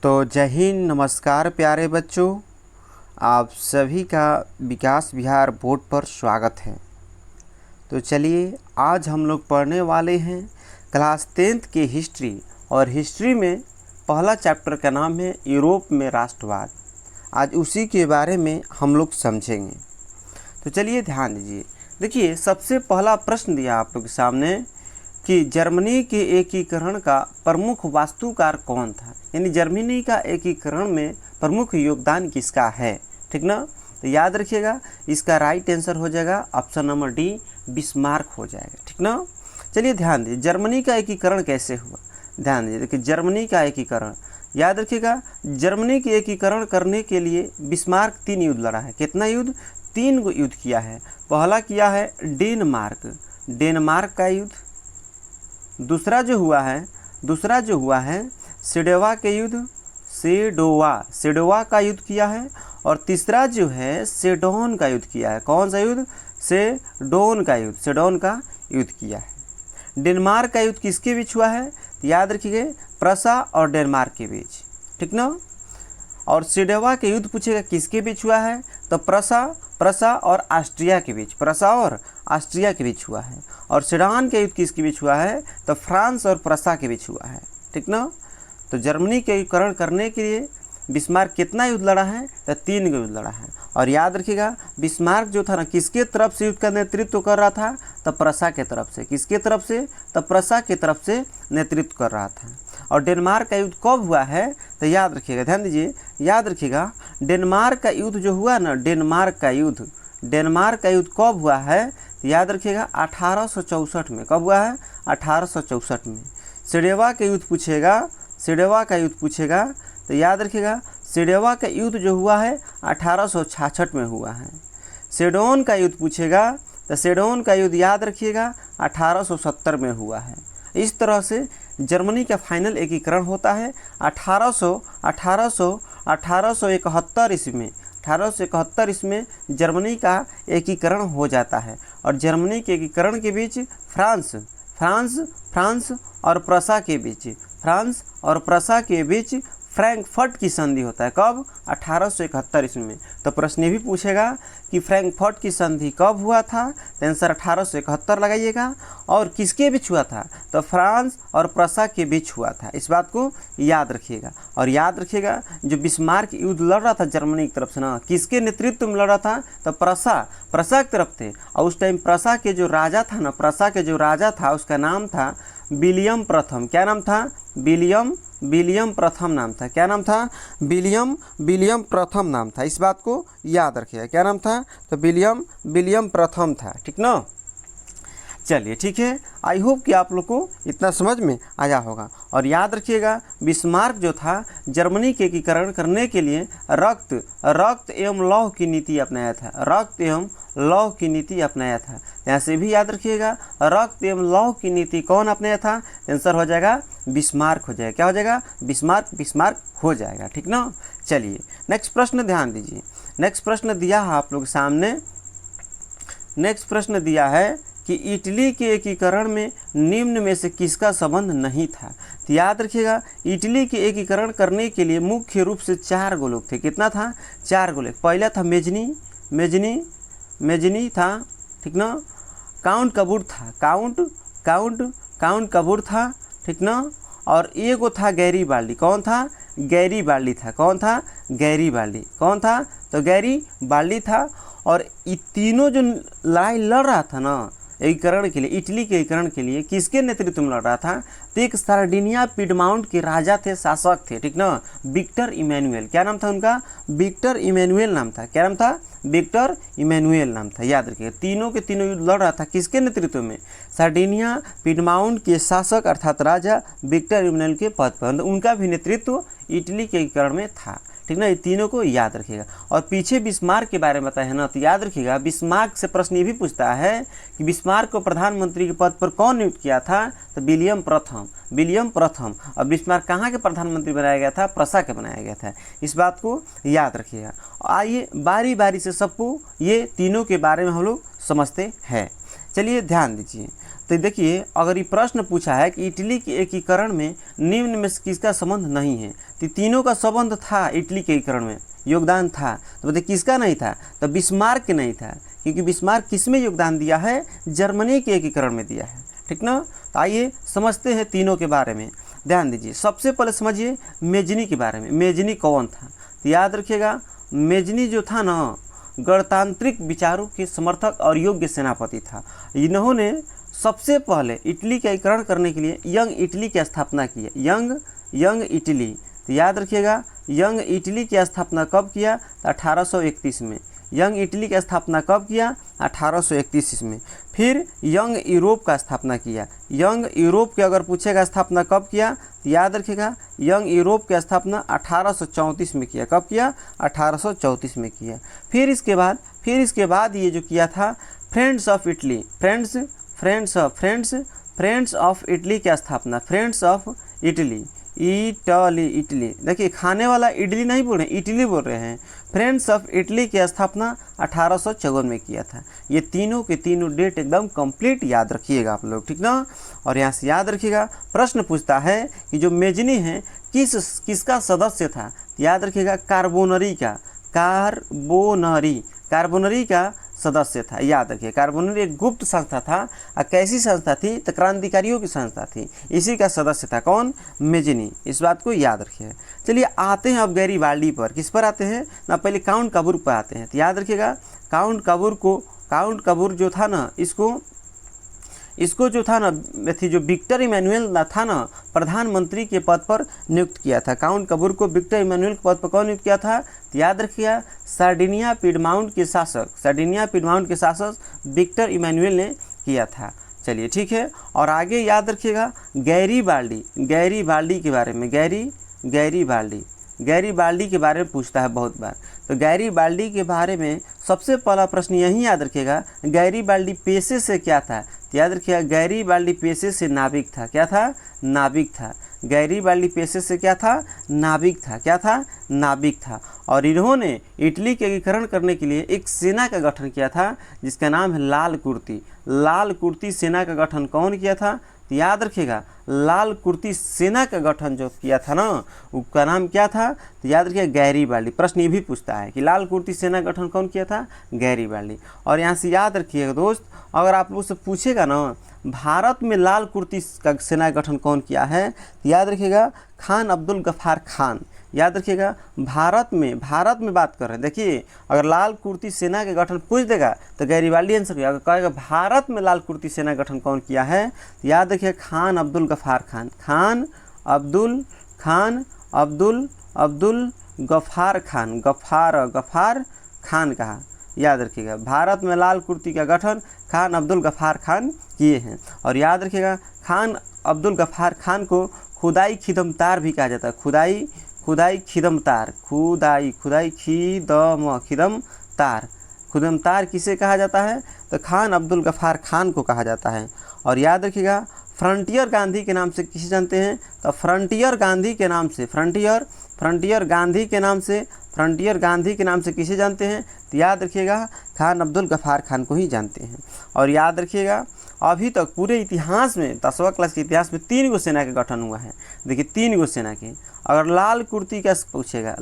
तो जय हिंद, नमस्कार प्यारे बच्चों। आप सभी का विकास विहार बोर्ड पर स्वागत है। तो चलिए आज हम लोग पढ़ने वाले हैं क्लास 10th की हिस्ट्री। और हिस्ट्री में पहला चैप्टर का नाम है यूरोप में राष्ट्रवाद। आज उसी के बारे में हम लोग समझेंगे। तो चलिए ध्यान दीजिए। देखिए, सबसे पहला प्रश्न दिया आप लोग के सामने कि जर्मनी के एकीकरण का प्रमुख वास्तुकार कौन था, यानी जर्मनी का एकीकरण में प्रमुख योगदान किसका है। ठीक ना। तो याद रखिएगा, इसका राइट आंसर हो जाएगा ऑप्शन नंबर डी, बिस्मार्क हो जाएगा। ठीक ना। चलिए ध्यान दीजिए, जर्मनी का एकीकरण कैसे हुआ। ध्यान दीजिए, देखिए जर्मनी का एकीकरण याद रखिएगा। जर्मनी के एकीकरण करने के लिए बिस्मार्क 3 युद्ध लड़ा है। कितना युद्ध? 3 गो युद्ध किया है। पहला किया है डेनमार्क का युद्ध। दूसरा जो हुआ है सेडोवा के युद्ध, सेडोवा का युद्ध किया है। और तीसरा जो है सेडोन का युद्ध किया है। कौन सा युद्ध? सेडोन का युद्ध किया है। डेनमार्क का युद्ध किसके बीच हुआ है? तो याद रखिए, प्रसा और डेनमार्क के बीच। ठीक ना। और सेडोवा के युद्ध पूछेगा किसके बीच हुआ है, तो प्रसा और ऑस्ट्रिया के बीच हुआ है। और सेडोन के युद्ध किसके बीच हुआ है, तो फ्रांस और प्रसा के बीच हुआ है। ठीक ना। तो जर्मनी के एकीकरण करने के लिए बिस्मार्क कितना युद्ध लड़ा है, तो 3 गो युद्ध लड़ा है। और याद रखिएगा, बिस्मार्क जो था ना, किसके तरफ से युद्ध का नेतृत्व कर रहा था, तो प्रसा के तरफ से। किसके तरफ से? तो प्रसा के तरफ से नेतृत्व कर रहा था। और डेनमार्क का युद्ध कब हुआ है, तो याद रखिएगा, ध्यान दीजिए, याद रखिएगा, डेनमार्क का युद्ध जो हुआ ना, डेनमार्क का युद्ध कब हुआ है, तो याद रखिएगा 1864 में। कब हुआ है? 1864 में। सेडोवा का युद्ध पूछेगा तो याद रखिएगा, सेडोवा का युद्ध जो हुआ है 1866 में हुआ है। सेडोन का युद्ध पूछेगा तो सेडोन का युद्ध याद रखिएगा 1870 में हुआ है। इस तरह से जर्मनी का फाइनल एकीकरण होता है 1871 ईस्वी में जर्मनी का एकीकरण हो जाता है। और जर्मनी के एकीकरण के बीच फ्रांस और प्रसा के बीच फ्रैंकफर्ट की संधि होता है। कब? 1871 ईस्वी में। तो प्रश्न ये भी पूछेगा कि फ्रैंकफर्ट की संधि कब हुआ था, तो आंसर 1871 लगाइएगा। और किसके बीच हुआ था, तो फ्रांस और प्रसा के बीच हुआ था। इस बात को याद रखिएगा। और याद रखिएगा, जो बिस्मार्क युद्ध लड़ रहा था जर्मनी की तरफ से ना, किसके नेतृत्व में लड़ रहा था, तो प्रसा की तरफ थे। और उस टाइम प्रसा के जो राजा था उसका नाम था विलियम प्रथम। क्या नाम था? विलियम प्रथम नाम था। क्या नाम था? विलियम प्रथम नाम था। इस बात को याद रखिएगा। क्या नाम था? तो विलियम प्रथम था। ठीक ना। चलिए ठीक है, आई होप कि आप लोग को इतना समझ में आया होगा। और याद रखिएगा, बिस्मार्क जो था जर्मनी के एकीकरण करने के लिए रक्त एवं लौह की नीति अपनाया था। यहाँ से भी याद रखिएगा, रक्त एवं लौह की नीति कौन अपनाया था? आंसर हो जाएगा बिस्मार्क हो जाएगा। क्या हो जाएगा? बिस्मार्क हो जाएगा। ठीक ना। चलिए नेक्स्ट प्रश्न ध्यान दीजिए। नेक्स्ट प्रश्न दिया है आप लोग सामने। नेक्स्ट प्रश्न दिया है कि इटली के एकीकरण में निम्न में से किसका संबंध नहीं था। तो याद रखिएगा, इटली के एकीकरण करने के लिए मुख्य रूप से 4 गो लोग थे। कितना था? 4 गो लोग। पहला था मेजनी था। ठीक ना। काउंट कबूर था। ठीक ना। और एगो था गैरीबाल्डी। कौन था? गैरीबाल्डी था। कौन था? गैरीबाल्डी। कौन था? तो गैरीबाल्डी था। और ये तीनों जो लड़ाई लड़ रहा था ना एकीकरण के लिए, इटली के एकीकरण के लिए, किसके नेतृत्व में लड़ रहा था? तो एक सार्डिनिया पिडमाउंट के राजा थे, शासक थे। ठीक ना। Victor Emmanuel. क्या नाम था उनका? विक्टर इमैनुअल नाम था। क्या नाम था? विक्टर इमैनुअल नाम था। याद रखिए, तीनों के तीनों युद्ध लड़ रहा था किसके नेतृत्व में? सार्डिनिया पिडमाउंट के शासक अर्थात राजा विक्टर इमैनुअल के पद पर, उनका भी नेतृत्व इटली के एकीकरण में था। ठीक ना। ये तीनों को याद रखिएगा। और पीछे बिस्मार्क के बारे में बताया है ना, तो याद रखिएगा, बिस्मार्क से प्रश्न ये भी पूछता है कि बिस्मार्क को प्रधानमंत्री के पद पर कौन नियुक्त किया था? तो विलियम प्रथम। और बिस्मार्क कहाँ के प्रधानमंत्री बनाया गया था? प्रसा के बनाया गया था। इस बात को याद रखिएगा। आइए बारी बारी से सबको ये तीनों के बारे में हम लोग समझते हैं। चलिए ध्यान दीजिए, तो देखिए अगर ये प्रश्न पूछा है कि इटली के एकीकरण में निम्न में किसका संबंध नहीं है, तो तीनों का संबंध था, इटली के एकीकरण में योगदान था, तो बताइए किसका नहीं था, तो बिस्मार्क के नहीं था, क्योंकि बिस्मार्क किस में योगदान दिया है, जर्मनी के एकीकरण में दिया है, ठीक ना। तो आइए समझते हैं तीनों के बारे में। ध्यान दीजिए, सबसे पहले समझिए मेजनी के बारे में। मेजनी कौन था, तो याद रखिएगा मेजनी जो था ना, गणतांत्रिक विचारों के समर्थक और योग्य सेनापति था। इन्होंने सबसे पहले इटली का एकीकरण करने के लिए यंग इटली की स्थापना की है। यंग इटली, तो याद रखिएगा यंग इटली की स्थापना कब किया, तो 1831 में। यंग इटली की स्थापना कब किया, 1831 में। फिर यंग यूरोप का स्थापना किया। यंग यूरोप के अगर पूछेगा स्थापना कब किया, तो याद रखिएगा यंग यूरोप की स्थापना 1834 में किया। कब किया, 1834 में किया। फिर इसके बाद ये जो किया था friends of Italy, friends of Italy की स्थापना, फ्रेंड्स ऑफ इटली, इटली, देखिए खाने वाला इडली नहीं बोल रहे हैं, इटली बोल रहे हैं। फ्रेंड्स ऑफ इटली की स्थापना 1854 में किया था। ये तीनों के तीनों डेट एकदम कंप्लीट याद रखिएगा आप लोग, ठीक ना। और यहाँ से याद रखिएगा प्रश्न पूछता है कि जो मेजनी है किसका सदस्य था, याद रखिएगा कार्बोनरी का सदस्य था। याद रखिए कार्बोनरी एक गुप्त संस्था था। और कैसी संस्था थी, तो क्रांतिकारियों की संस्था थी, इसी का सदस्य था कौन, मेजनी। इस बात को याद रखिए। चलिए आते हैं अब गैरीबाल्डी पर। किस पर आते हैं ना, पहले काउंट काबूर पर आते हैं। तो याद रखिएगा काउंट काबूर जो था ना, इसको जो था ना, जो विक्टर इमैनुअल था ना, प्रधानमंत्री के पद पर नियुक्त किया था। काउंट काबूर को विक्टर इमैनुअल के पद पर कौन नियुक्त किया था, तो याद रखिएगा सार्डिनिया पिडमाउंट के शासक विक्टर इमैनुअल ने किया था। चलिए ठीक है। और आगे याद रखिएगा गैरीबाल्डी के बारे में। गैरीबाल्डी के बारे में पूछता है बहुत बार। तो गैरीबाल्डी के बारे में सबसे पहला प्रश्न यही याद रखिएगा, गैरीबाल्डी पेशे से क्या था। याद रखिएगा गैरीबाल्डी पेशे से नाविक था। क्या था, नाविक था। गैरीबाल्डी पेशे से क्या था, नाविक था। क्या था, नाविक था। और इन्होंने इटली के एकीकरण करने के लिए एक सेना का गठन किया था जिसका नाम है लाल कुर्ती सेना का गठन कौन किया था, तो याद रखिएगा लाल कुर्ती सेना का गठन जो किया था ना, उसका नाम क्या था, तो याद रखिएगा गैरीबाल्डी। प्रश्न ये भी पूछता है कि लाल कुर्ती सेना का गठन कौन किया था, गैरीबाल्डी। और यहाँ से याद रखिएगा दोस्त, अगर आप लोग से पूछेगा ना भारत में लाल कुर्ती का सेना का गठन कौन किया है, तो याद रखिएगा खान अब्दुल गफ्फार खान। याद रखिएगा भारत में बात कर रहे हैं। देखिए अगर लाल कुर्ती सेना के गठन पूछ देगा तो गैरीबाल्डी आंसर किया। अगर कहेगा भारत में लाल कुर्ती सेना गठन कौन किया है, तो याद रखिए खान अब्दुल गफ्फार खान। खान अब्दुल गफ्फार खान कहा। याद रखिएगा भारत में लाल कुर्ती का गठन खान अब्दुल गफ्फार खान किए हैं। और याद रखिएगा खान अब्दुल गफ्फार खान को खुदाई खिदमतार भी कहा जाता है। खुदाई खिदमतार किसे कहा जाता है, तो खान अब्दुल गफ्फार खान को कहा जाता है। और याद रखिएगा फ्रंटियर गांधी के नाम से किसे जानते हैं, तो फ्रंटियर गांधी के नाम से किसे जानते हैं, तो याद रखिएगा खान अब्दुल गफ्फार खान को ही जानते हैं। और याद रखिएगा अभी तक पूरे इतिहास में 10वीं क्लास के इतिहास में 3 गो सेना का गठन हुआ है। देखिए 3 गो सेना के। अगर लाल कुर्ती का पूछेगा,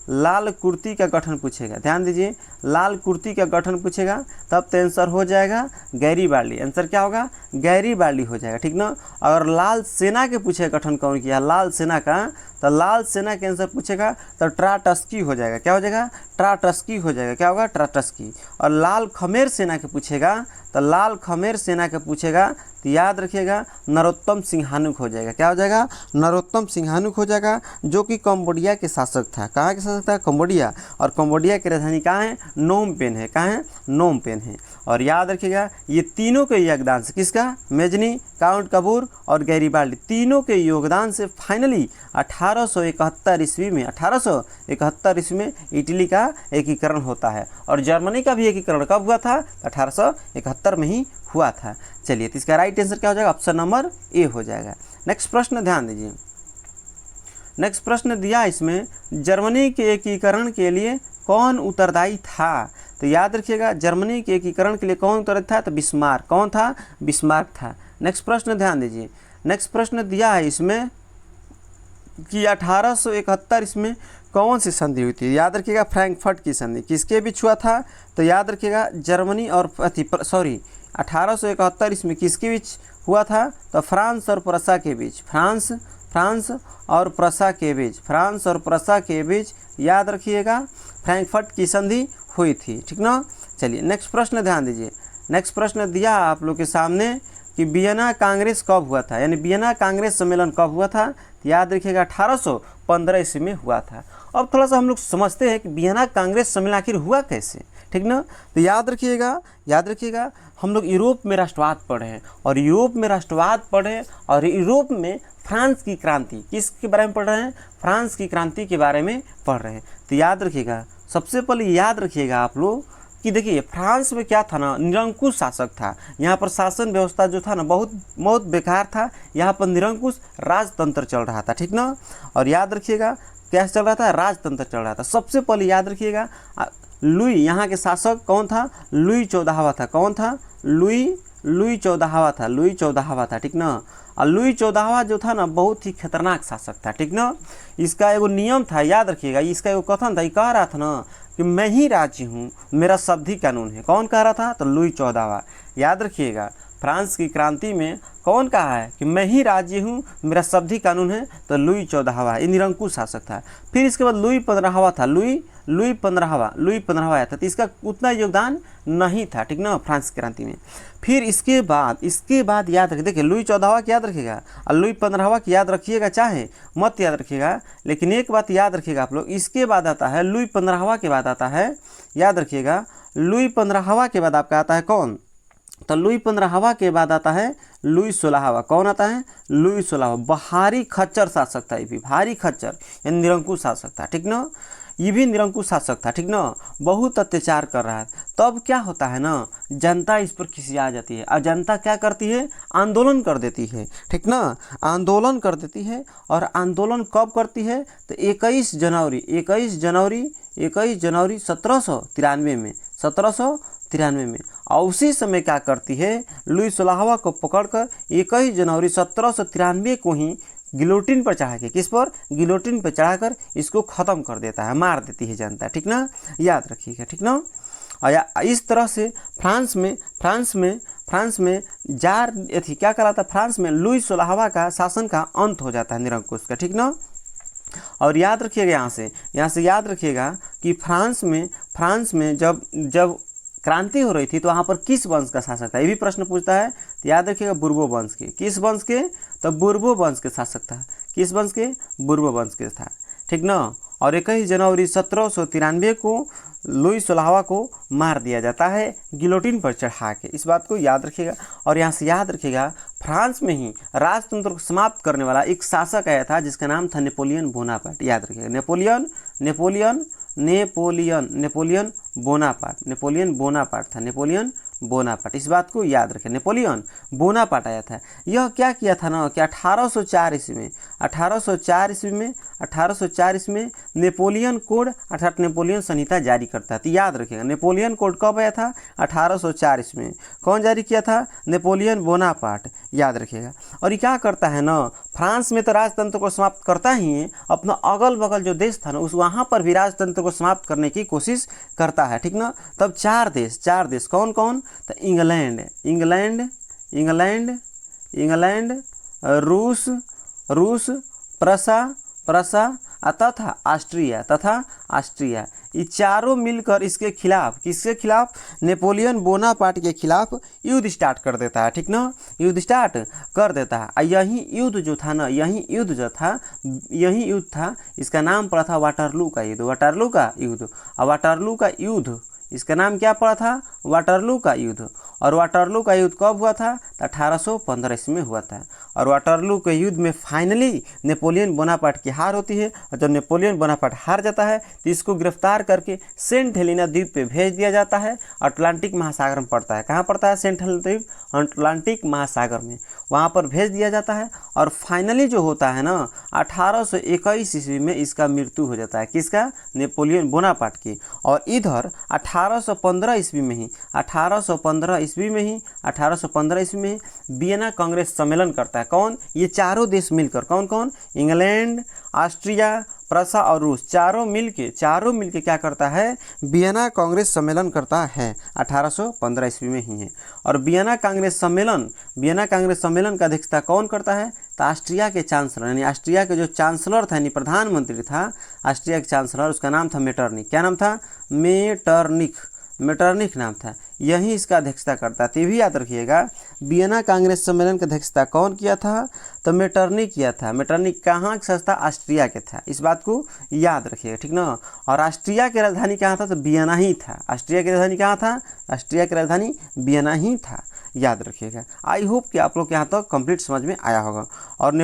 लाल कुर्ती का गठन पूछेगा, ध्यान दीजिए लाल कुर्ती का गठन पूछेगा तब तो आंसर हो जाएगा गैरीबाल्डी। आंसर क्या होगा, गैरीबाल्डी हो जाएगा, ठीक ना। अगर लाल सेना के पूछेगा गठन कौन किया, लाल सेना का, तो लाल सेना के आंसर पूछेगा तो ट्राटस्की हो जाएगा। क्या हो जाएगा, ट्राटस्की हो जाएगा। क्या होगा, ट्राटस्की। और लाल खमेर सेना के पूछेगा, तो लाल खमेर सेना के पूछेगा तो याद रखिएगा नरोत्तम सिंहानुक हो जाएगा। क्या हो जाएगा, नरोत्तम सिंहानुक हो जाएगा, जो कि कंबोडिया के शासक था। कहाँ के शासक था, कंबोडिया। और कंबोडिया की राजधानी कहाँ है, नोम पेन है। कहाँ है, नोम पेन है। और याद रखिएगा ये तीनों के योगदान से, किसका, मेजनी, काउंट काबूर और गैरीबाल्डी, तीनों के योगदान से फाइनली 1871 ईस्वी में इटली का एकीकरण होता है। और जर्मनी का भी एकीकरण कब हुआ था, 1871 में ही हुआ था। चलिए तो इसका राइट आंसर क्या हो जाएगा, ऑप्शन नंबर ए हो जाएगा। नेक्स्ट प्रश्न ध्यान दीजिए। नेक्स्ट प्रश्न दिया इसमें, जर्मनी के एकीकरण के लिए कौन उत्तरदायी था। तो याद रखिएगा जर्मनी के एकीकरण के लिए कौन उत्तरदायी था, तो बिस्मार्क। कौन था, बिस्मार्क था। नेक्स्ट प्रश्न ध्यान दीजिए, नेक्स्ट प्रश्न दिया है इसमें कि 1871 इसमें कौन सी संधि हुई थी। याद रखिएगा फ्रैंकफर्ट की संधि किसके बीच हुआ था, तो याद रखिएगा जर्मनी और 1871 इसमें किसके बीच हुआ था, तो फ्रांस और प्रसा के बीच। फ्रांस और प्रसा के बीच, फ्रांस और प्रसा के बीच याद रखिएगा फ्रैंकफर्ट की संधि हुई थी, ठीक ना। चलिए नेक्स्ट प्रश्न ध्यान दीजिए, नेक्स्ट प्रश्न दिया आप लोग के सामने कि वियना कांग्रेस कब हुआ था, यानी वियना कांग्रेस सम्मेलन कब हुआ था, तो याद रखिएगा 1815 ईस्वी में हुआ था। अब थोड़ा सा हम लोग समझते हैं कि वियना कांग्रेस सम्मेलन आखिर हुआ कैसे, ठीक ना। तो याद रखिएगा हम लोग यूरोप में राष्ट्रवाद पढ़े हैं, और यूरोप में राष्ट्रवाद पढ़े और यूरोप में फ्रांस की क्रांति, किसके बारे में पढ़ रहे हैं, फ्रांस की क्रांति के बारे में पढ़ रहे हैं। तो याद रखिएगा, सबसे पहले याद रखिएगा आप लोग कि देखिए फ्रांस में क्या था ना, निरंकुश शासक था। यहाँ पर शासन व्यवस्था जो था ना बहुत बेकार था। यहाँ पर निरंकुश राजतंत्र चल रहा था, ठीक ना। और याद रखिएगा क्या चल रहा था, राजतंत्र चल रहा था। सबसे पहले याद रखिएगा लुई, यहाँ के शासक कौन था, लुई 14वां था। कौन था, लुई 14वां था, लुई 14वां था, ठीक ना। और लुई 14वां जो था ना बहुत ही खतरनाक शासक था, ठीक ना। इसका एगो नियम था, याद रखिएगा, इसका एगो कथन था, ये कह रहा था ना कि मैं ही राज्य हूँ, मेरा शब्द ही कानून है। कौन कह रहा था, तो लुई 14वां। याद रखिएगा फ्रांस की क्रांति में कौन कहा है कि मैं ही राज्य हूँ, मेरा शब्द ही कानून है, तो लुई 14वां, ये निरंकुश शासक था। फिर इसके बाद लुई 15वां था, लुई 15वां आया था, तो इसका उतना योगदान नहीं था, ठीक ना, फ्रांस की क्रांति में। फिर इसके बाद याद रखिए, देखिए लुई 14वां की याद रखिएगा और लुई 15वां की याद रखिएगा, चाहे मत याद रखिएगा, लेकिन एक बात याद रखिएगा आप लोग, इसके बाद आता है लुई 15वां के बाद आता है, याद रखिएगा लुई 15वां के बाद आपका आता है कौन, तो लुई 15वां के बाद आता है लुई 16वां। कौन आता है, लुई 16वां। भारी खच्चर शासक था, ये भी भारी खच्चर यानी निरंकुश शासक था, ठीक ना। ये भी निरंकुश शासक था, ठीक ना, बहुत अत्याचार कर रहा है। तब क्या होता है ना, जनता इस पर खिसिया जाती है और जनता क्या करती है, आंदोलन कर देती है, ठीक ना, आंदोलन कर देती है। और आंदोलन कब करती है, तो 21 जनवरी 1793 में। और उसी समय क्या करती है, लुई 16वां को पकड़कर 21 जनवरी 1793 को ही गिलोटिन पर चढ़ा के, किस पर, गिलोटिन पर चढ़ाकर इसको ख़त्म कर देता है, मार देती है जनता, ठीक ना, याद रखिएगा, ठीक ना। और इस तरह से फ्रांस में जार थी, क्या कहलाता, फ्रांस में लुई 16वां का शासन का अंत हो जाता है, निरंकुश का, ठीक ना। और याद रखिएगा यहाँ से याद रखिएगा कि फ्रांस में जब क्रांति हो रही थी तो वहाँ पर किस वंश का शासक था, ये भी प्रश्न पूछता है। तो याद रखिएगा बुर्बो वंश के, किस वंश के, तो बुर्बो वंश के शासक था, किस वंश के, बुर्बो वंश के था, ठीक ना। और 21 जनवरी 1793 को लुई 16वां को मार दिया जाता है गिलोटिन पर चढ़ा के, इस बात को याद रखिएगा। और यहाँ से याद रखिएगा फ्रांस में ही राजतंत्र को समाप्त करने वाला एक शासक आया था जिसका नाम था नेपोलियन बोनापार्ट। याद रखिएगा नेपोलियन बोनापार्ट था, नेपोलियन बोनापार्ट, इस बात को याद रखें, नेपोलियन बोनापार्ट आया था। यह क्या किया था ना कि 1804 ईस्वी में नेपोलियन कोड अर्थात नेपोलियन संहिता जारी करता है। तो याद रखिएगा नेपोलियन कोड कब आया था, 1804 ईस्वी में। कौन जारी किया था, नेपोलियन बोनापार्ट, याद रखिएगा। और ये क्या करता है ना, फ्रांस में तो राजतंत्र को समाप्त करता ही है, अपना अगल बगल जो देश था ना उस वहाँ पर भी राजतंत्र को समाप्त करने की कोशिश करता है, ठीक ना। तब चार देश कौन कौन, तो इंग्लैंड, रूस, प्रसा तथा ऑस्ट्रिया, ये चारों मिलकर इसके खिलाफ, किसके खिलाफ, नेपोलियन बोनापार्ट के खिलाफ युद्ध स्टार्ट कर देता है, ठीक ना, युद्ध स्टार्ट कर देता है। यही युद्ध जो था इसका नाम पड़ा था वाटरलू का युद्ध। और वाटरलू का युद्ध इसका नाम क्या पड़ा था, वाटरलू का युद्ध। और वाटरलू का युद्ध कब हुआ था? तो 1815 ईस्वी में हुआ था। और वाटरलू के युद्ध में फाइनली नेपोलियन बोनापार्ट की हार होती है, और जब नेपोलियन बोनापार्ट हार जाता है तो इसको गिरफ्तार करके सेंट हेलेना द्वीप पे भेज दिया जाता है। अटलांटिक महासागर में पड़ता है। कहाँ पड़ता है सेंट हेलेना द्वीप? अटलांटिक महासागर में, वहाँ पर भेज दिया जाता है। और फाइनली जो होता है ना 1821 ईस्वी में इसका मृत्यु हो जाता है। किसका? नेपोलियन बोनापार्ट की। और इधर 1815 ईस्वी में ही 1815 ईस्वी में ही वियना कांग्रेस सम्मेलन करता है। कौन? ये चारों देश मिलकर। कौन कौन? इंग्लैंड, ऑस्ट्रिया, प्रसा और रूस, चारों मिलके क्या करता है? वियना कांग्रेस सम्मेलन करता है। 1815 ईस्वी में ही है। और वियना कांग्रेस सम्मेलन का अध्यक्षता कौन करता है? तो ऑस्ट्रिया के चांसलर, यानी ऑस्ट्रिया के जो चांसलर था, यानी प्रधानमंत्री था ऑस्ट्रिया के चांसलर, उसका नाम था मेटरनिक। क्या नाम था? मेटरनिक नाम था। यही इसका अध्यक्षता करता है। तो ये भी याद रखिएगा, वियना कांग्रेस सम्मेलन की अध्यक्षता कौन किया था? तो मेटरनिक किया था। मेटरनिक कहाँ का था? ऑस्ट्रिया के था। इस बात को याद रखिएगा, ठीक ना। और ऑस्ट्रिया की राजधानी कहाँ था? तो वियना ही था। ऑस्ट्रिया की राजधानी कहाँ था? ऑस्ट्रिया की राजधानी वियना ही था। याद रखिएगा। आई होप कि आप लोग यहाँ तक कंप्लीट समझ में आया होगा। और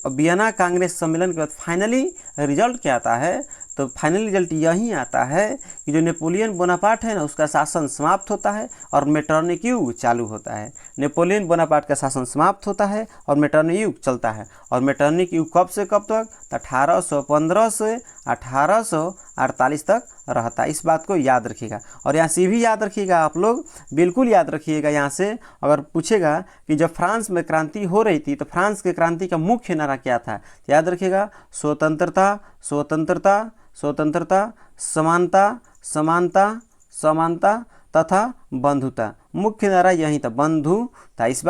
वियना कांग्रेस सम्मेलन के बाद फाइनली रिजल्ट क्या आता है? तो फाइनल रिजल्ट यही आता है कि जो नेपोलियन बोनापार्ट है ना, उसका शासन समाप्त होता है और मेटरनिक युग चालू होता है। नेपोलियन बोनापार्ट का शासन समाप्त होता है और मेटरनिक युग चलता है। और मेटरनिक युग कब से कब तक? तो 1815 से 1848 तक रहता है। इस बात को याद रखिएगा। और यहाँ से भी याद रखिएगा, आप लोग बिल्कुल याद रखिएगा। यहाँ से अगर पूछेगा कि जब फ्रांस में क्रांति हो रही थी तो फ्रांस के क्रांति का मुख्य नारा क्या था? याद रखिएगा, स्वतंत्रता, स्वतंत्रता, स्वतंत्रता, समानता, समानता, समानता तथा बंधुता। मुख्य नारा यही था, बंधु था। इस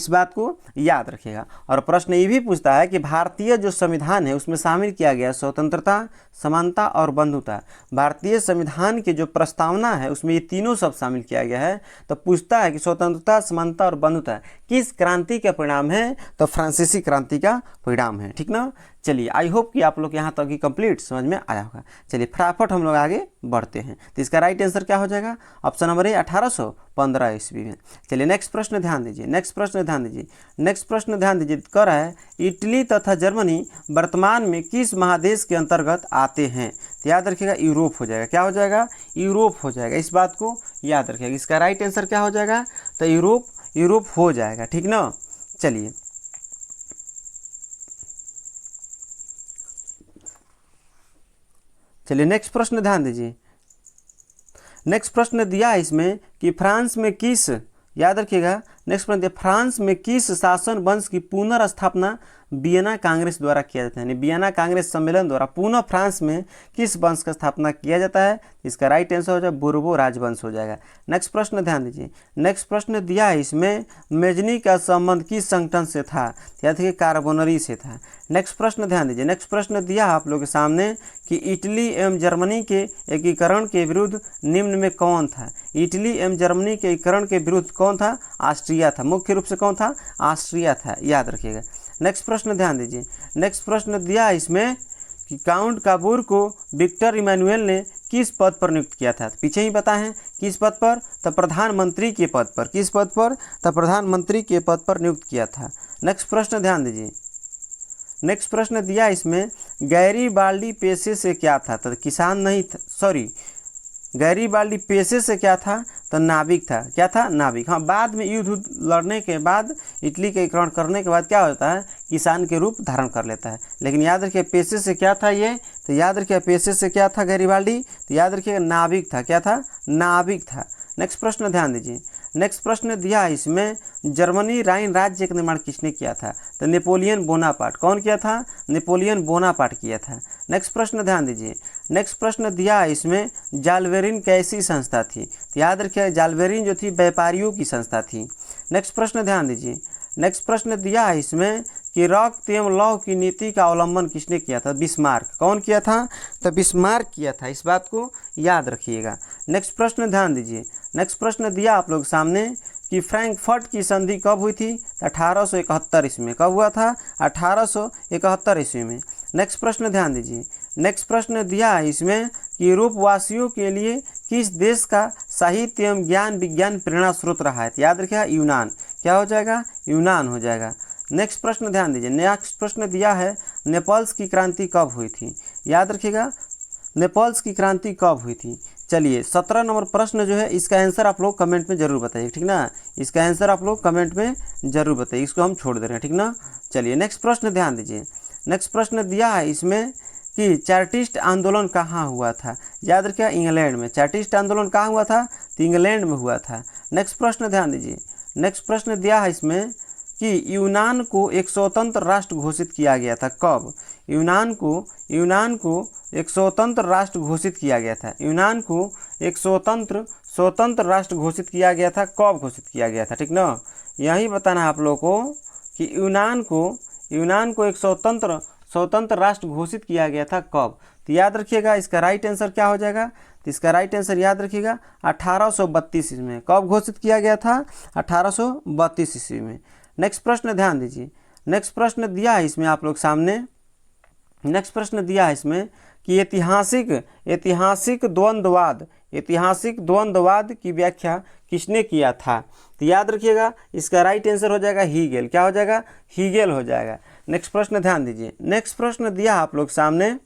बात को याद रखिएगा। और प्रश्न ये भी पूछता है कि भारतीय जो संविधान है उसमें शामिल किया गया स्वतंत्रता, समानता और बंधुता। भारतीय संविधान की जो प्रस्तावना है उसमें ये तीनों शब्द शामिल किया गया है। तो पूछता है कि स्वतंत्रता, समानता और बंधुता किस क्रांति का परिणाम है? तो फ्रांसीसी क्रांति का परिणाम है, ठीक ना। चलिए, आई होप कि आप लोग यहाँ तक ही कंप्लीट समझ में आया होगा। चलिए फटाफट हम लोग आगे बढ़ते हैं। तो इसका राइट आंसर क्या हो जाएगा? ऑप्शन नंबर ए 1815 ईस्वी में। चलिए नेक्स्ट प्रश्न ध्यान दीजिए। नेक्स्ट प्रश्न ध्यान दीजिए कर रहा है, इटली तथा जर्मनी वर्तमान में किस महादेश के अंतर्गत आते हैं? तो याद रखिएगा, यूरोप हो जाएगा। क्या हो जाएगा? यूरोप हो जाएगा। इस बात को याद रखिएगा। इसका राइट आंसर क्या हो जाएगा? तो यूरोप हो जाएगा, ठीक ना। चलिए नेक्स्ट प्रश्न ध्यान दीजिए। नेक्स्ट प्रश्न दिया है इसमें कि फ्रांस में किस, याद रखिएगा, नेक्स्ट प्रश्न दिया, फ्रांस में किस शासन वंश की पुनर्स्थापना वियना कांग्रेस द्वारा किया जाता है? यानी वियना कांग्रेस सम्मेलन द्वारा पुनः फ्रांस में किस वंश का स्थापना किया जाता है? इसका राइट आंसर हो जाएगा बोर्बो राजवंश हो जाएगा। नेक्स्ट प्रश्न ध्यान दीजिए। नेक्स्ट प्रश्न दिया है इसमें, मेजनी का संबंध किस संगठन से था? याद रखिए, कार्बोनरी से था। नेक्स्ट प्रश्न ध्यान दीजिए। नेक्स्ट प्रश्न दिया है आप लोगों के सामने कि इटली एवं जर्मनी के एकीकरण के विरुद्ध निम्न में कौन था? इटली एवं जर्मनी के एकीकरण के विरुद्ध कौन था? ऑस्ट्रिया था। मुख्य रूप से कौन था? ऑस्ट्रिया था। याद रखिएगा। नेक्स्ट प्रश्न ध्यान दीजिए। नेक्स्ट प्रश्न दिया इसमें कि काउंट काबूर को विक्टर इमैनुअल ने किस पद पर नियुक्त किया था? पीछे ही पता है किस पद पर? तो प्रधानमंत्री के पद पर। किस पद पर? तो प्रधानमंत्री के पद पर नियुक्त किया था। नेक्स्ट प्रश्न ध्यान दीजिए। नेक्स्ट प्रश्न दिया इसमें, गैरीबाल्डी पेशे से क्या था? तो किसान नहीं था, सॉरी, गैरीबाल्डी पेशे से क्या था? तो नाविक था। क्या था? नाविक। हाँ, बाद में युद्ध लड़ने के बाद, इटली के एकीकरण करने के बाद क्या होता है? किसान के रूप धारण कर लेता है। लेकिन याद रखिए पेशे से क्या था ये? तो याद रखिए पेशे से क्या था गैरीबाल्डी? तो याद रखिएगा नाविक था। क्या था? नाविक था। नेक्स्ट प्रश्न ध्यान दीजिए। नेक्स्ट प्रश्न दिया है इसमें, जर्मनी राइन राज्य का निर्माण किसने किया था? तो नेपोलियन बोनापार्ट। कौन किया था? नेपोलियन बोनापार्ट किया था। नेक्स्ट प्रश्न ध्यान दीजिए। नेक्स्ट प्रश्न दिया है इसमें, जालबेरिन कैसी संस्था थी? तो याद रखिए जालबेरिन जो थी व्यापारियों की संस्था थी। नेक्स्ट प्रश्न ध्यान दीजिए। नेक्स्ट प्रश्न दिया है इसमें कि रक्त एवं लौह की नीति का अवलंबन किसने किया था? बिस्मार्क। कौन किया था? तो बिस्मार्क किया था। इस बात को याद रखिएगा। नेक्स्ट प्रश्न ध्यान दीजिए। नेक्स्ट प्रश्न दिया आप लोग सामने कि फ्रैंकफर्ट की संधि कब हुई थी? 1871 ईस्वी में। कब हुआ था? 1871 ईस्वी में। नेक्स्ट प्रश्न ध्यान दीजिए। नेक्स्ट प्रश्न दिया है इसमें कि यूरोप वासियों के लिए किस देश का साहित्य एवं ज्ञान विज्ञान प्रेरणा स्रोत रहा है? तो याद रखिएगा यूनान। क्या हो जाएगा? यूनान हो जाएगा। नेक्स्ट प्रश्न ध्यान दीजिए, नेक्स्ट प्रश्न दिया है नेपल्स की क्रांति कब हुई थी? याद रखिएगा नेपल्स की क्रांति कब हुई थी? चलिए 17 नंबर प्रश्न जो है इसका आंसर आप लोग कमेंट में जरूर बताइए, ठीक ना। इसका आंसर आप लोग कमेंट में जरूर बताइए, इसको हम छोड़ दे रहे हैं, ठीक ना। चलिए नेक्स्ट प्रश्न ध्यान दीजिए, नेक्स्ट प्रश्न दिया है इसमें कि चार्टिस्ट आंदोलन कहाँ हुआ था? याद रखिए इंग्लैंड में। चार्टिस्ट आंदोलन कहाँ हुआ था? तो इंग्लैंड में हुआ था। नेक्स्ट प्रश्न ध्यान दीजिए, नेक्स्ट प्रश्न दिया है इसमें कि यूनान को एक स्वतंत्र राष्ट्र घोषित किया गया था कब? यूनान को एक स्वतंत्र राष्ट्र घोषित किया गया था। यूनान को एक स्वतंत्र राष्ट्र घोषित किया गया था, कब घोषित किया गया था, ठीक ना। यही बताना है आप लोगों को कि यूनान को एक स्वतंत्र राष्ट्र घोषित किया गया था कब? तो याद रखिएगा इसका राइट आंसर क्या हो जाएगा? तो इसका राइट आंसर याद रखिएगा 1832 ईस्वी में। कब घोषित किया गया था? 1832 ईस्वी में। नेक्स्ट प्रश्न ध्यान दीजिए, नेक्स्ट प्रश्न दिया है इसमें आप लोग सामने, नेक्स्ट प्रश्न दिया है इसमें कि ऐतिहासिक द्वंद्ववाद की व्याख्या किसने किया था? तो याद रखिएगा इसका राइट आंसर हो जाएगा हीगेल। क्या हो जाएगा? हीगेल हो जाएगा। नेक्स्ट प्रश्न ध्यान दीजिए, नेक्स्ट प्रश्न दिया आप लोग सामने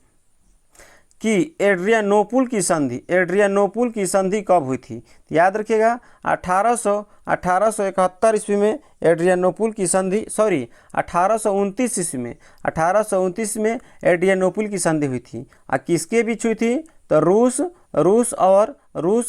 कि एड्रियानोपुल की संधि कब हुई थी? तो याद रखिएगा 1871 ईस्वी में एड्रियानोपुल की संधि, 1829 में एड्रियानोपुल की संधि हुई थी। और किसके बीच हुई थी? तो रूस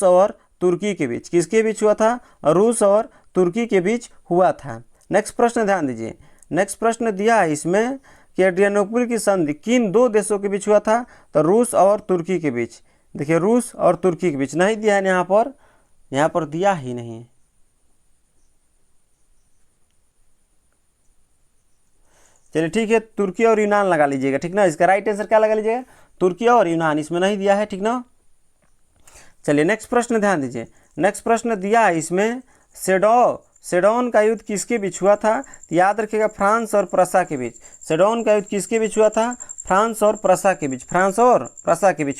और तुर्की के बीच। किसके बीच हुआ था? रूस और तुर्की के बीच हुआ था। नेक्स्ट प्रश्न ध्यान दीजिए, नेक्स्ट प्रश्न दिया है इसमें कि एड्रियानोपुल की संधि किन दो देशों के बीच हुआ था? तो रूस और तुर्की के बीच। देखिए रूस और तुर्की के बीच नहीं दिया है यहाँ पर दिया ही नहीं। चलिए ठीक है, तुर्की और यूनान लगा लीजिएगा, ठीक ना। इसका राइट आंसर क्या लगा लीजिएगा? तुर्की और यूनान, इसमें नहीं दिया है, ठीक ना। चलिए नेक्स्ट प्रश्न ध्यान दीजिए, नेक्स्ट प्रश्न दिया है इसमें सेडोन का युद्ध किसके बीच हुआ था? तो याद रखिएगा फ्रांस और प्रसा के बीच। सेडोन का युद्ध किसके बीच हुआ था? फ्रांस और प्रसा के बीच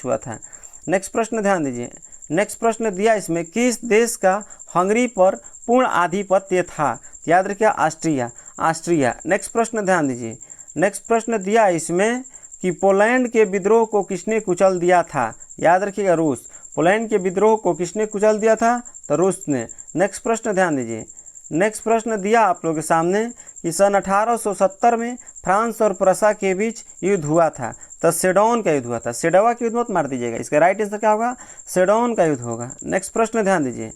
हुआ था। नेक्स्ट प्रश्न ध्यान दीजिए, नेक्स्ट प्रश्न दिया इसमें किस देश का हंगरी पर पूर्ण आधिपत्य था? तो याद रखिएगा ऑस्ट्रिया। नेक्स्ट प्रश्न ध्यान दीजिए, नेक्स्ट प्रश्न दिया इसमें कि पोलैंड के विद्रोह को किसने कुचल दिया था? याद रखिएगा रूस। पोलैंड के विद्रोह को किसने कुचल दिया था? तो रूस ने। नेक्स्ट प्रश्न ध्यान दीजिए, नेक्स्ट प्रश्न दिया आप लोगों के सामने कि सन 1870 में फ्रांस और प्रसा के बीच युद्ध हुआ था, तो सेडोन का युद्ध हुआ था। सेडोवा का युद्ध मत मार दीजिएगा, इसका राइट आंसर क्या होगा? सेडोन का युद्ध होगा। नेक्स्ट प्रश्न ध्यान दीजिए,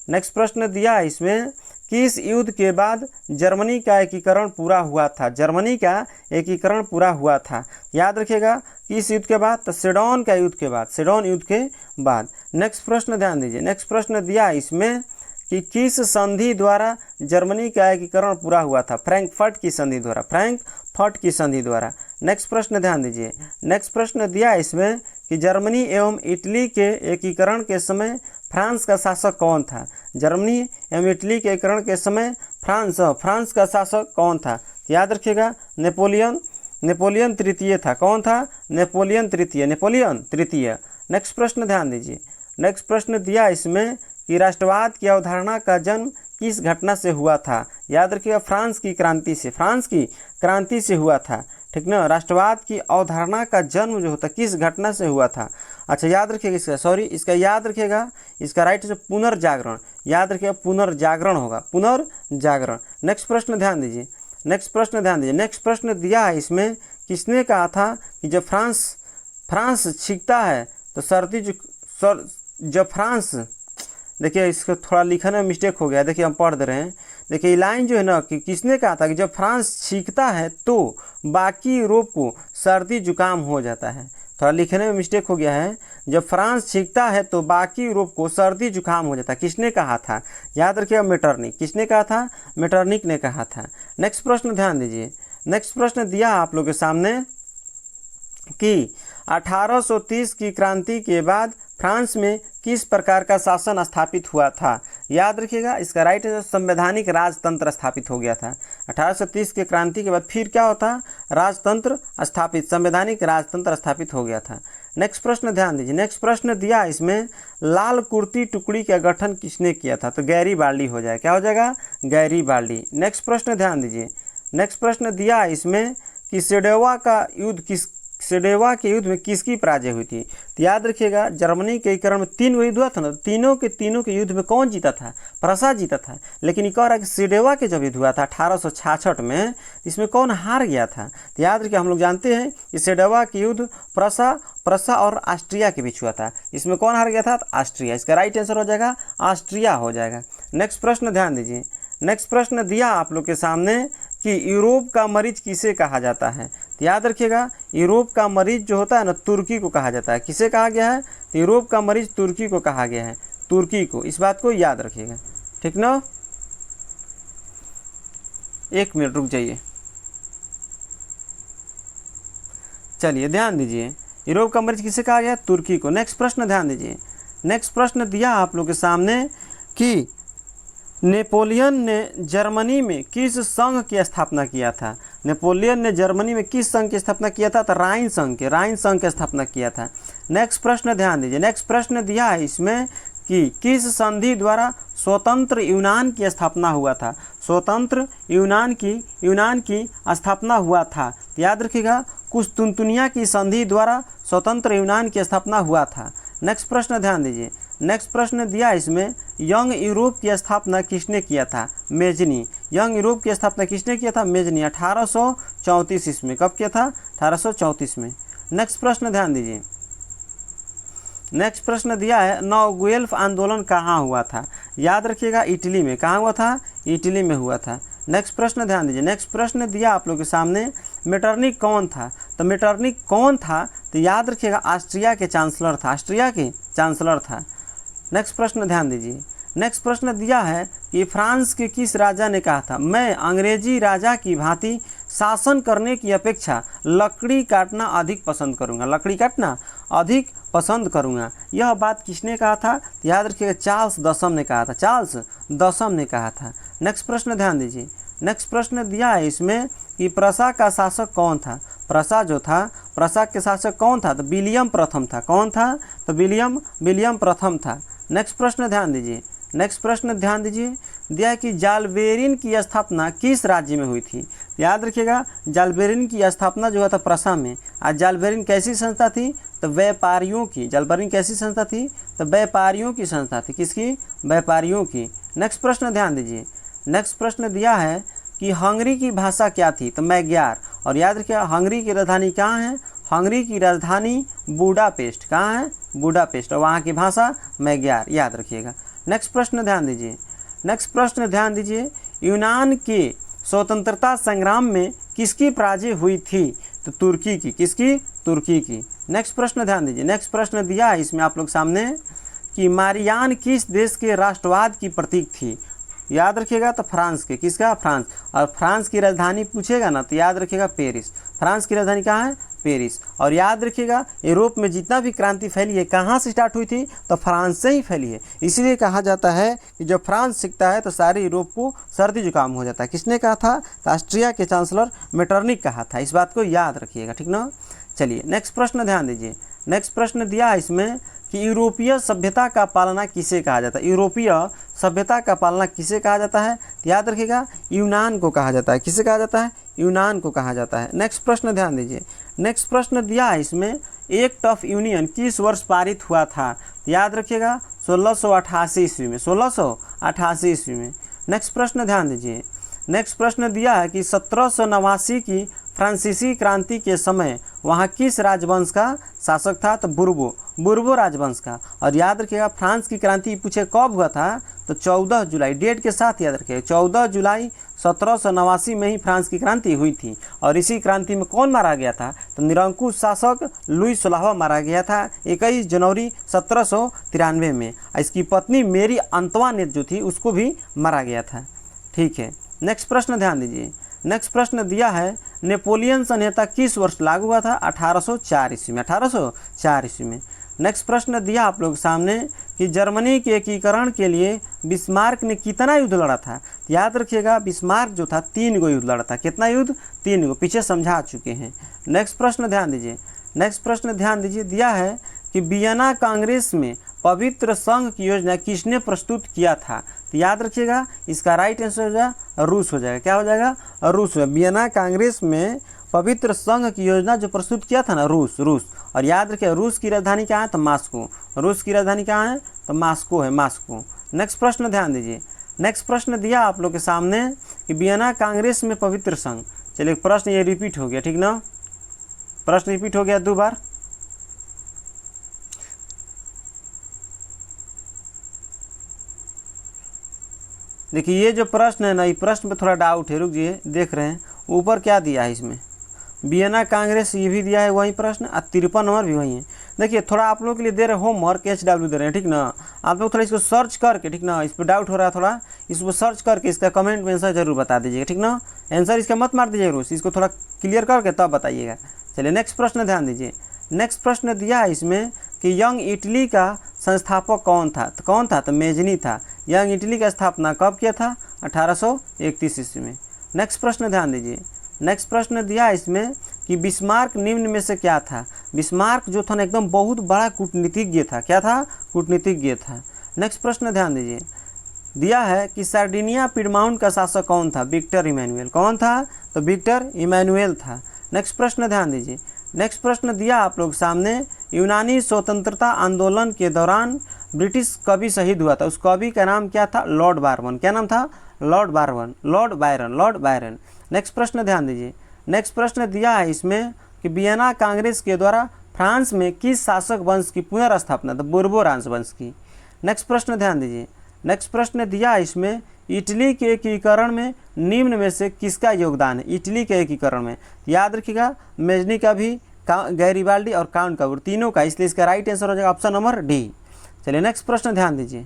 नेक्स्ट प्रश्न दिया इसमें किस युद्ध के बाद जर्मनी का एकीकरण पूरा हुआ था? जर्मनी का एकीकरण पूरा हुआ था, याद रखिएगा किस युद्ध के बाद? तो सेडोन का युद्ध के बाद, सेडोन युद्ध के बाद। नेक्स्ट प्रश्न ध्यान दीजिए, नेक्स्ट प्रश्न दिया इसमें कि किस संधि द्वारा जर्मनी का एकीकरण पूरा हुआ था? फ्रैंकफर्ट की संधि द्वारा। नेक्स्ट प्रश्न ध्यान दीजिए, नेक्स्ट प्रश्न दिया इसमें कि जर्मनी एवं इटली के एकीकरण के समय फ्रांस का शासक कौन था? जर्मनी एवं इटली के एकीकरण के समय फ्रांस का शासक कौन था? याद रखिएगा नेपोलियन तृतीय था। कौन था? नेपोलियन तृतीय। नेक्स्ट प्रश्न ध्यान दीजिए, नेक्स्ट प्रश्न दिया इसमें कि राष्ट्रवाद की अवधारणा का जन्म किस घटना से हुआ था? याद रखिएगा फ्रांस की क्रांति से हुआ था, ठीक ना। राष्ट्रवाद की अवधारणा का जन्म जो होता किस घटना से हुआ था? अच्छा याद रखिएगा, इसका याद रखिएगा, इसका राइट से पुनर्जागरण। याद रखिएगा पुनर्जागरण होगा, पुनर्जागरण। नेक्स्ट प्रश्न ध्यान दीजिए, नेक्स्ट प्रश्न दिया है इसमें किसने कहा था कि जब फ्रांस छींकता है तो जब फ्रांस, देखिए इसको थोड़ा लिखने में मिस्टेक हो गया, देखिए हम पढ़ दे रहे हैं। देखिए ये लाइन जो है ना कि किसने कहा था कि जब फ्रांस छींकता है तो बाकी यूरोप को सर्दी जुकाम हो जाता है। थोड़ा लिखने में मिस्टेक हो गया है, जब फ्रांस छींकता है तो बाकी यूरोप को सर्दी जुकाम हो जाता है। किसने कहा था? याद रखिएगा मेटरनिक। किसने कहा था? मेटरनिक ने कहा था। नेक्स्ट प्रश्न ध्यान दीजिए, नेक्स्ट प्रश्न दिया आप लोगों के सामने कि 1830 की क्रांति के बाद फ्रांस में किस प्रकार का शासन स्थापित हुआ था? याद रखिएगा इसका राइट आंसर संवैधानिक राजतंत्र स्थापित हो गया था। 1830 की क्रांति के बाद फिर क्या होता? संवैधानिक राजतंत्र स्थापित हो गया था। नेक्स्ट प्रश्न ध्यान दीजिए, नेक्स्ट प्रश्न दिया इसमें लाल कुर्ती टुकड़ी का गठन किसने किया था, तो गैरीबाल्डी हो जाएगा, क्या हो जाएगा, गैरीबाल्डी। नेक्स्ट प्रश्न ध्यान दीजिए, नेक्स्ट प्रश्न दिया इसमें कि सेडोवा के युद्ध में किसकी पराजय हुई थी, तो याद रखिएगा जर्मनी के एकीकरण में 3 युद्ध हुआ था ना, तीनों के युद्ध में कौन जीता था, प्रसा जीता था। लेकिन एक और सेडोवा के जब युद्ध हुआ था 1866 में, इसमें कौन हार गया था, तो याद रखिए हम लोग जानते हैं कि सेडोवा के युद्ध प्रसा और ऑस्ट्रिया के बीच हुआ था। इसमें कौन हार गया था, तो ऑस्ट्रिया। इसका राइट आंसर हो जाएगा ऑस्ट्रिया हो जाएगा। नेक्स्ट प्रश्न ध्यान दीजिए, नेक्स्ट प्रश्न दिया आप लोग के सामने कि यूरोप का मरीज किसे कहा जाता है, तो याद रखिएगा यूरोप का मरीज जो होता है ना, तुर्की को कहा जाता है। किसे कहा गया है, तो यूरोप का मरीज तुर्की को कहा गया है, तुर्की को। इस बात को याद रखिएगा, ठीक ना। 1 मिनट रुक जाइए, चलिए ध्यान दीजिए, यूरोप का मरीज किसे कहा गया, तुर्की को। नेक्स्ट प्रश्न ध्यान दीजिए, नेक्स्ट प्रश्न दिया आप लोग के सामने कि नेपोलियन ने जर्मनी में किस संघ की स्थापना किया था, नेपोलियन ने जर्मनी में किस संघ की स्थापना किया था, तो राइन संघ की स्थापना किया था। नेक्स्ट प्रश्न ध्यान दीजिए, नेक्स्ट प्रश्न दिया है इसमें कि किस संधि द्वारा स्वतंत्र यूनान की स्थापना हुआ था, स्वतंत्र यूनान की स्थापना हुआ था, याद रखिएगा कुस्तुनतुनिया की संधि द्वारा स्वतंत्र यूनान की स्थापना हुआ था। नेक्स्ट प्रश्न ध्यान दीजिए, नेक्स्ट प्रश्न दिया इसमें यंग यूरोप की स्थापना किसने किया था, मेजनी। यंग यूरोप की स्थापना किसने किया था, मेजनी, 1834 ईस्वी में। कब किया था, 1834 में। नेक्स्ट प्रश्न ध्यान दीजिए, नेक्स्ट प्रश्न दिया है नौगुएल्फ आंदोलन कहाँ हुआ था, याद रखिएगा इटली में। कहाँ हुआ था, इटली में हुआ था। नेक्स्ट प्रश्न ध्यान दीजिए, नेक्स्ट प्रश्न दिया आप लोग के सामने मेटरनिक कौन था, तो मेटरनिक कौन था, तो याद रखिएगा ऑस्ट्रिया के चांसलर था, ऑस्ट्रिया के चांसलर था। नेक्स्ट प्रश्न ध्यान दीजिए, नेक्स्ट प्रश्न दिया है कि फ्रांस के किस राजा ने कहा था, मैं अंग्रेजी राजा की भांति शासन करने की अपेक्षा लकड़ी काटना अधिक पसंद करूंगा, लकड़ी काटना अधिक पसंद करूंगा। यह बात किसने कहा था, तो याद रखिएगा चार्ल्स दशम ने कहा था, चार्ल्स दशम ने कहा था। नेक्स्ट प्रश्न ध्यान दीजिए, नेक्स्ट प्रश्न दिया है इसमें कि प्रसा का शासक कौन था, प्रसा जो था, प्रसा के शासक कौन था, तो विलियम प्रथम था। कौन था, तो विलियम प्रथम था। नेक्स्ट प्रश्न ध्यान दीजिए, नेक्स्ट प्रश्न ध्यान दीजिए, दिया कि जालबेरिन की स्थापना किस राज्य में हुई थी, याद रखिएगा जालबेरिन की स्थापना जो है था प्रसा में। आज जालबेरिन कैसी संस्था थी, तो व्यापारियों की, जालबेरिन कैसी संस्था थी, तो व्यापारियों की संस्था थी, किसकी, व्यापारियों की। नेक्स्ट प्रश्न ध्यान दीजिए, नेक्स्ट प्रश्न दिया है कि हंगरी की भाषा क्या थी, तो मैग्यार। और याद रखिएगा हंगरी की राजधानी कहाँ है, हंगरी की राजधानी बुडापेस्ट। कहाँ है, बुडापेस्ट, और वहाँ की भाषा मैग्यार, याद रखिएगा। नेक्स्ट प्रश्न ध्यान दीजिए, नेक्स्ट प्रश्न ध्यान दीजिए, यूनान के स्वतंत्रता संग्राम में किसकी पराजय हुई थी, तो तुर्की की, किसकी, तुर्की की। नेक्स्ट प्रश्न ध्यान दीजिए, नेक्स्ट प्रश्न दिया है इसमें आप लोग सामने कि मारियान किस देश के राष्ट्रवाद की प्रतीक थी, याद रखिएगा तो फ्रांस के, किसका, फ्रांस। और फ्रांस की राजधानी पूछेगा ना, तो याद रखिएगा पेरिस। फ्रांस की राजधानी कहाँ है, पेरिस। और याद रखिएगा यूरोप में जितना भी क्रांति फैली है कहाँ से स्टार्ट हुई थी, तो फ्रांस से ही फैली है। इसीलिए कहा जाता है कि जब फ्रांस सीखता है तो सारे यूरोप को सर्दी जुकाम हो जाता है। किसने कहा था, तो ऑस्ट्रिया के चांसलर मेटरनिक कहा था। इस बात को याद रखिएगा, ठीक ना। चलिए नेक्स्ट प्रश्न ध्यान दीजिए, नेक्स्ट प्रश्न दिया है इसमें कि यूरोपीय सभ्यता का पालना किसे कहा जाता है, यूरोपीय सभ्यता का पालना किसे कहा जाता है, याद रखिएगा यूनान को कहा जाता है। किसे कहा जाता है, यूनान को कहा जाता है। नेक्स्ट प्रश्न ध्यान दीजिए, नेक्स्ट प्रश्न दिया है इसमें एक्ट ऑफ यूनियन किस वर्ष पारित हुआ था, याद रखिएगा 1688 ईस्वी में, 1688 ईस्वी में। नेक्स्ट प्रश्न ध्यान दीजिए, नेक्स्ट प्रश्न दिया है कि 1789 की फ्रांसीसी क्रांति के समय वहाँ किस राजवंश का शासक था, तो बुर्बो राजवंश का। और याद रखिएगा फ्रांस की क्रांति पूछे कब हुआ था, तो 14 जुलाई, डेट के साथ याद रखिएगा 14 जुलाई 1789 में ही फ्रांस की क्रांति हुई थी। और इसी क्रांति में कौन मारा गया था, तो निरंकुश शासक लुई 16वां मारा गया था 21 जनवरी 1793 में। इसकी पत्नी मेरी अंतवानेट जो थी उसको भी मारा गया था, ठीक है। नेक्स्ट प्रश्न ध्यान दीजिए, नेक्स्ट प्रश्न दिया है नेपोलियन संहिता किस वर्ष लागू हुआ था, 1804 ईस्वी में, 1804 ईस्वी में। नेक्स्ट प्रश्न दिया आप लोग सामने कि जर्मनी के एकीकरण के लिए बिस्मार्क ने कितना युद्ध लड़ा था, याद रखिएगा बिस्मार्क जो था 3 गो युद्ध लड़ा था। कितना युद्ध, 3 गो, पीछे समझा चुके हैं। नेक्स्ट प्रश्न ध्यान दीजिए, नेक्स्ट प्रश्न ध्यान दीजिए, दिया है कि वियना कांग्रेस में पवित्र संघ की योजना किसने प्रस्तुत किया था? तो याद रखिएगा इसका राइट आंसर हो जाएगा रूस हो जाएगा। क्या हो जाएगा? रूस हो जाएगा। वियना कांग्रेस में पवित्र संघ की योजना जो प्रस्तुत किया था ना, रूस। और याद रखिए रूस की राजधानी क्या है? तो मास्को। रूस की राजधानी क्या है? तो मास्को है, मास्को। नेक्स्ट प्रश्न ध्यान दीजिए, नेक्स्ट प्रश्न दिया आप लोग के सामने कि वियना कांग्रेस में पवित्र संघ। चलिए प्रश्न ये रिपीट हो गया, ठीक ना, प्रश्न रिपीट हो गया 2 बार। देखिए ये जो प्रश्न है ना, ये प्रश्न पे थोड़ा डाउट है, रुक जाइए देख रहे हैं ऊपर क्या दिया है इसमें। वियना कांग्रेस ये भी दिया है वही प्रश्न, और 53 नंबर भी वही है। देखिए थोड़ा आप लोग के लिए दे रहे होमवर्क, HW दे रहे हैं, ठीक ना। आप लोग थोड़ा इसको सर्च करके, ठीक ना, इस पर डाउट हो रहा है थोड़ा, इसको सर्च करके इसका कमेंट में आंसर जरूर बता दीजिएगा, ठीक ना। आंसर इसका मत मार दीजिएगा रूस, इसको थोड़ा क्लियर करके तब बताइएगा। चलिए नेक्स्ट प्रश्न ध्यान दीजिए, नेक्स्ट प्रश्न दिया है इसमें कि यंग इटली का संस्थापक कौन था? तो कौन था? तो मेजनी था। यंग इटली का स्थापना कब किया था? 1831 ईस्वी में। नेक्स्ट प्रश्न ध्यान दीजिए, नेक्स्ट प्रश्न दिया है इसमें कि बिस्मार्क निम्न में से क्या था? बिस्मार्क जो था ना एकदम बहुत बड़ा कूटनीतिज्ञ था। क्या था? कूटनीतिज्ञ था। नेक्स्ट प्रश्न ध्यान दीजिए, दिया है कि सार्डिनिया पिडमाउंट का शासक कौन था? Victor Emmanuel. कौन था? तो विक्टर इमैनुअल था। नेक्स्ट प्रश्न ध्यान दीजिए, नेक्स्ट प्रश्न दिया आप लोग सामने, यूनानी स्वतंत्रता आंदोलन के दौरान ब्रिटिश कवि शहीद हुआ था, उस कवि का नाम क्या था? Lord Byron. क्या नाम था? Lord Byron. नेक्स्ट प्रश्न ध्यान दीजिए, नेक्स्ट प्रश्न दिया है इसमें कि वियना कांग्रेस के द्वारा फ्रांस में किस शासक वंश की पुनर्स्थापना? तो बोर्बो राजवंश की। नेक्स्ट प्रश्न ध्यान दीजिए, नेक्स्ट प्रश्न दिया है इसमें इटली के एकीकरण में निम्न में से किसका योगदान है? इटली के एकीकरण में याद रखिएगा मेजनी का भी, गैरिबाल्डी और काउंट का, तीनों का, इसलिए इसका राइट आंसर हो जाएगा ऑप्शन नंबर डी। चलिए नेक्स्ट प्रश्न ध्यान दीजिए।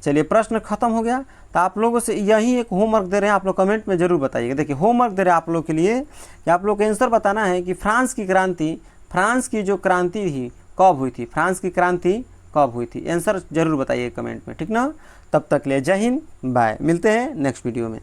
चलिए प्रश्न खत्म हो गया। तो आप लोगों से यही एक होमवर्क दे रहे हैं, आप लोग कमेंट में जरूर बताइएगा। देखिए होमवर्क दे रहे हैं आप लोग के लिए कि आप लोग को आंसर बताना है कि फ्रांस की जो क्रांति थी कब हुई थी? फ्रांस की क्रांति कब हुई थी? आंसर जरूर बताइए कमेंट में, ठीक ना। तब तक ले जय हिंद, बाय, मिलते हैं नेक्स्ट वीडियो में।